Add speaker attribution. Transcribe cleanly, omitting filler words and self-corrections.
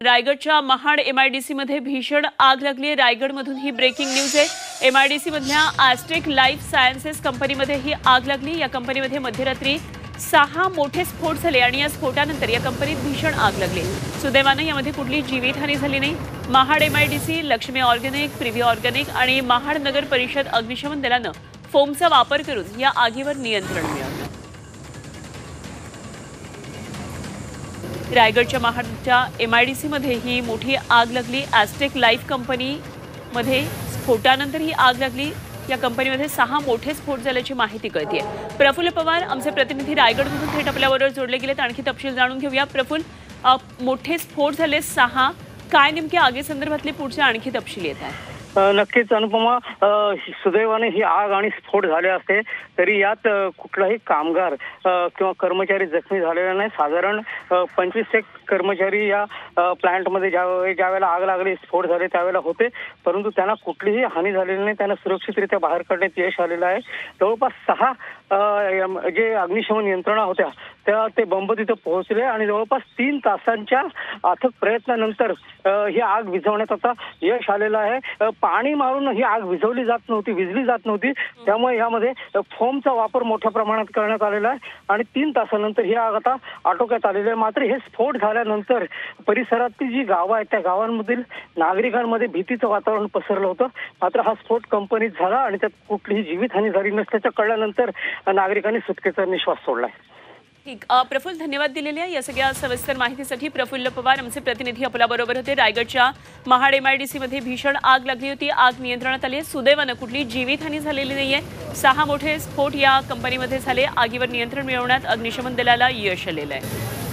Speaker 1: रायगडच्या महाड एमआयडीसी मध्ये भीषण आग लागली। रायगडमधून ही ब्रेकिंग न्यूज आहे। एमआयडीसी मधल्या ॲस्टेक लाईफ सायन्सेस कंपनीमध्ये ही आग लागली। या कंपनीमध्ये मध्यरात्री 6 मोठे स्फोट झाले आणि या स्फोटानंतर या कंपनीत भीषण आग लागली। सुदैवाने यामध्ये कुठलीही जीवितहानी झाली नाही। Mahad MIDC, Lakshmi organic, privy organic आणि महाड नगर परिषद अग्निशमन दलानं फोमचा वापर करून या आगीवर नियंत्रण मिळवलं। रायगडच्या महाडच्या एमआयडीसी मध्ये ही मोठी आग लागली। ॲस्टेक लाईफ कंपनी मध्ये स्फोटानंतर ही आग लागली। या कंपनीमध्ये 6 मोठे स्फोट झाल्याची माहिती कळते। प्रफुल्ल पवार आमचे प्रतिनिधी रायगडमधून थेट आपल्याबरोबर जोडले गेलेत। आणखी तपशील जाणून घेऊया। प्रफुल्ल, मोठे स्फोट झाले 6, काय नेमके आगीसंदर्भातले पुढचे आणखी तपशील येत आहेत?
Speaker 2: नक्कीच अनुपमा, सुदैवाने ही आग आणि स्फोट झाले असते तरी यात कुठलाही कामगार किंवा कर्मचारी जखमी झालेला नाही। साधारण 25 एक कर्मचारी या प्लांटमध्ये ज्यावेळेला आग लागली, स्फोट झाले त्यावेळेला होते, परंतु त्यांना कुठलीही हानी झालेली नाही। त्यांना सुरक्षितरित्या बाहेर काढण्यात यश आलेलं आहे। जवळपास 6 जे अग्निशमन यंत्रणा होत्या त्या ते बंब तिथे पोहोचले आणि जवळपास 3 तासांच्या अथक प्रयत्नानंतर ही आग विझवण्यात आता यश आलेलं आहे। पाणी मारून ही आग विझवली जात नव्हती, त्यामुळे यामध्ये फोमचा वापर मोठ्या प्रमाणात करण्यात आलेला आहे आणि 3 तासानंतर ही आग आता आटोक्यात आलेली आहे। मात्र हे स्फोट झाल्यानंतर परिसरातील जी गावं आहेत त्या गावांमधील नागरिकांमध्ये भीतीचं वातावरण पसरलं होतं। मात्र हा स्फोट कंपनीत झाला आणि त्यात कुठलीही जीवितहानी झाली नसल्याचं कळल्यानंतर नागरिकांनी सुटकेचा निश्वास सोडलाय।
Speaker 1: ठीक, प्रफुल्ल, धन्यवाद दिलेल्या या सगळ्या सविस्तर माहितीसाठी। प्रफुल्ल पवार आमचे प्रतिनिधी आपल्याबरोबर होते। रायगडच्या महाड एमआयडीसी मध्ये भीषण आग लागली होती। आग नियंत्रणात आली आहे। सुदैवानं कुठलीही जीवितहानी झालेली नाहीये। 6 मोठे स्फोट या कंपनीमध्ये झाले। आगीवर नियंत्रण मिळवण्यात अग्निशमन दलाला यश आलेलं आहे।